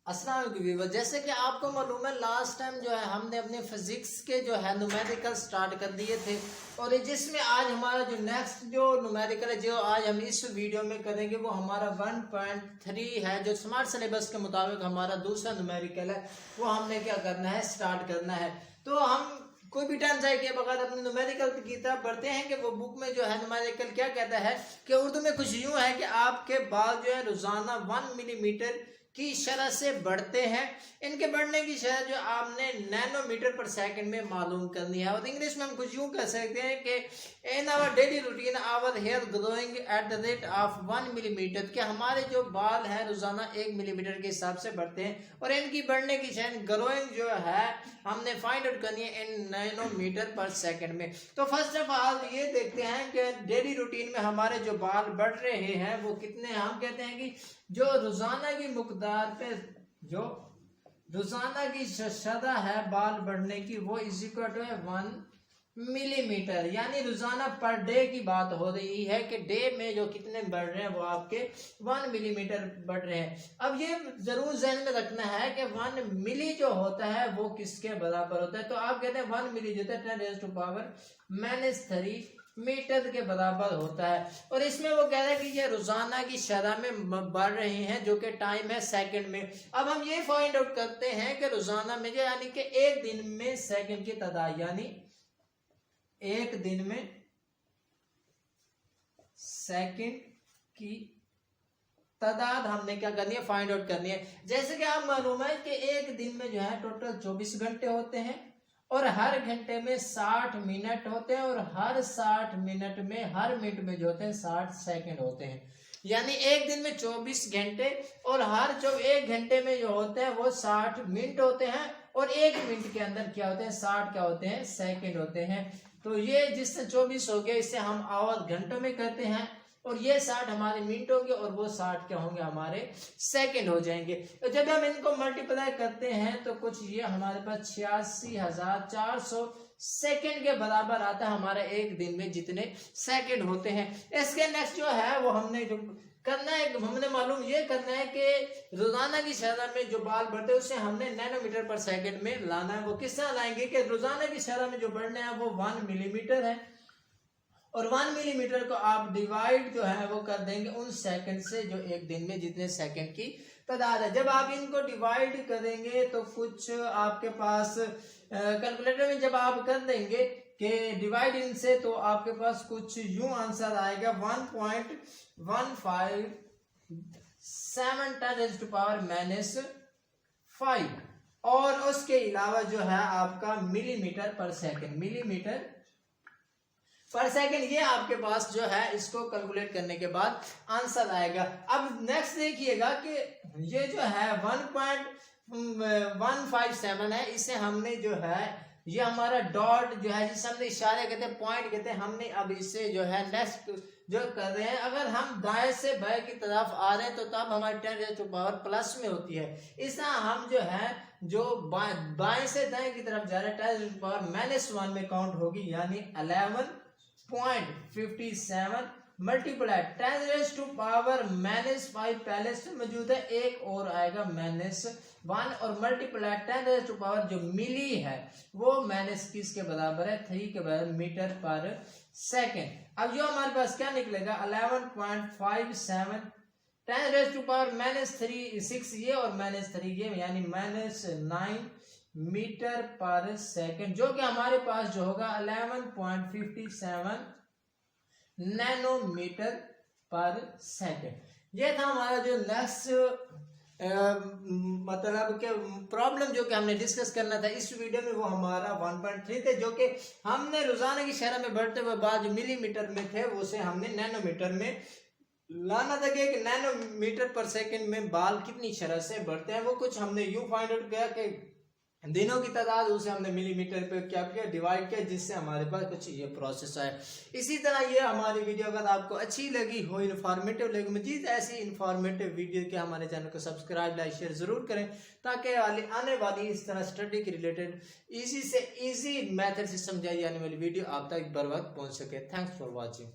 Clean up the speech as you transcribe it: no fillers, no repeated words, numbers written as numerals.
अस्सलाम वालेकुम व्यूअर। जैसे कि आपको मालूम है लास्ट टाइम जो है हमने अपने फिजिक्स के जो है न्यूमेरिकल स्टार्ट कर दिए थे और जिसमें आज हमारा जो नेक्स्ट जो न्यूमेरिकल है जो आज हम इस वीडियो में करेंगे वो हमारा 1.3 है, जो स्मार्ट सिलेबस के मुताबिक हमारा दूसरा न्यूमेरिकल है। वो हमने क्या करना है, स्टार्ट करना है। तो हम कोई भी टाइम जाए के बगैर अपने न्यूमेरिकल की तरफ बढ़ते हैं कि वो बुक में जो है न्यूमेरिकल क्या कहता है कि उर्दू में कुछ यूं है कि आपके बाल जो है रोजाना 1 मिलीमीटर की शरह से बढ़ते हैं। इनके बढ़ने की शरह जो आपने नैनोमीटर पर सेकंड में मालूम करनी है। और इंग्लिश में हम कुछ यूं कह सकते हैं कि in our daily routine our hair growing at the rate of 1 millimetre, कि हमारे जो बाल हैं रोजाना 1 मिलीमीटर के हिसाब से बढ़ते हैं और इनकी बढ़ने की शरह ग्रोइंग जो है हमने फाइंड आउट करनी है इन नैनोमीटर पर सेकंड में। तो फर्स्ट ऑफ ऑल ये देखते हैं कि डेली रूटीन में हमारे जो बाल बढ़ रहे हैं वो कितने, हम कहते हैं कि जो रोजाना की मुकदार पे जो रोजाना की शरह है बाल बढ़ने की वो इज इक्वल टू है 1 मिलीमीटर, यानी रोजाना पर डे की बात हो रही है कि डे में जो कितने बढ़ रहे हैं वो आपके 1 मिलीमीटर बढ़ रहे हैं। अब ये जरूर ध्यान में रखना है कि 1 मिली जो होता है वो किसके बराबर होता है। तो आप कहते हैं 1 मिली जो होता है 10 raised to power -3 मीटर के बराबर होता है। और इसमें वो कह रहे हैं कि ये रोजाना की शरह में बढ़ रहे हैं जो कि टाइम है सेकंड में। अब हम ये फाइंड आउट करते हैं कि रोजाना में यानी कि एक दिन में सेकंड की तादाद, यानी एक दिन में सेकंड की तादाद हमने क्या करनी है, फाइंड आउट करनी है। जैसे कि आप मालूम है कि एक दिन में जो है टोटल 24 घंटे होते हैं और हर घंटे में 60 मिनट होते हैं और हर 60 मिनट में हर मिनट में जो होते हैं 60 सेकंड होते हैं। यानी एक दिन में 24 घंटे और हर एक घंटे में जो होते हैं वो 60 मिनट होते हैं और एक मिनट के अंदर क्या होते हैं 60 क्या होते हैं, सेकंड होते हैं। तो ये जिससे 24 हो गया इससे हम आवर घंटों में करते हैं और ये 60 हमारे मिनट होंगे और वो 60 क्या होंगे, हमारे सेकंड हो जाएंगे। तो जब हम इनको मल्टीप्लाई करते हैं तो कुछ ये हमारे पास 86,400 सेकंड के बराबर आता है हमारा एक दिन में जितने सेकंड होते हैं। इसके नेक्स्ट जो है वो हमने जो करना है, हमने मालूम ये करना है कि रोजाना की शरह में जो बाल बढ़ते हैं उसे हमने नैनोमीटर पर सेकंड में लाना है। वो किस तरह लाएंगे कि रोजाना की शरह में जो बढ़ने हैं वो 1 मिलीमीटर है और 1 मिलीमीटर को आप डिवाइड जो है वो कर देंगे उन सेकंड से जो एक दिन में जितने सेकंड की तादाद है। जब आप इनको डिवाइड करेंगे तो कुछ आपके पास कैलकुलेटर में जब आप कर देंगे कि डिवाइड इनसे तो आपके पास कुछ यूं आंसर आएगा 1.157 10 raised to power -5 और उसके अलावा जो है आपका मिलीमीटर पर सेकंड, मिलीमीटर पर सेकंड, ये आपके पास जो है इसको कैलकुलेट करने के बाद आंसर आएगा। अब नेक्स्ट देखिएगा कि ये जो है 1.157 है, इसे हमने जो है ये हमारा डॉट जो है जिसे हमने इशारे कहते हैं, पॉइंट कहते हैं, हमने अब इसे जो है नेक्स्ट जो कर रहे हैं अगर हम दाएं से बाएं की तरफ आ रहे हैं तो तब हमारी 10 raised to power प्लस में होती है। इस तरह हम जो है जो बाएं से दाएं की तरफ जा रहे हैं 10 raised to power -1 में काउंट होगी, यानी 11.57 मल्टीप्लाई 10 raised to power -5 पहले से मौजूद है, एक और आएगा -1 और मल्टीप्लाई 10 raised to power जो मिली है वो किस के बराबर है, 3 के बराबर मीटर पर सेकंड। अब जो हमारे पास क्या निकलेगा 11.57 10 raised to power -6 ये और -3 ये, यानी -9 मीटर पर सेकंड, जो कि हमारे पास जो होगा 11.57 नैनोमीटर पर सेकंड। ये था हमारा जो नेक्स्ट मतलब के प्रॉब्लम जो कि हमने डिस्कस करना था इस वीडियो में, वो हमारा 1.3 थे जो कि हमने रोजाना की शरह में बढ़ते हुए बाद जो मिलीमीटर में थे उसे हमने नैनोमीटर में लाना था कि नैनोमीटर पर सेकंड में बाल कितनी शरह से बढ़ते हैं। वो कुछ हमने यूं फाइंड आउट किया कि दिनों की तादाद उसे हमने मिलीमीटर पे क्या किया, डिवाइड किया, जिससे हमारे पास कुछ ये प्रोसेस है। इसी तरह ये हमारी वीडियो अगर आपको अच्छी लगी हो, इन्फॉर्मेटिव लगी, मजीद ऐसी इन्फॉर्मेटिव वीडियो के हमारे चैनल को सब्सक्राइब लाइक शेयर जरूर करें ताकि आने वाली इस तरह स्टडी के रिलेटेड इजी से इजी मेथड से समझाई जाने वाली वीडियो आप तक बर वक्त पहुंच सके। Thanks for watching.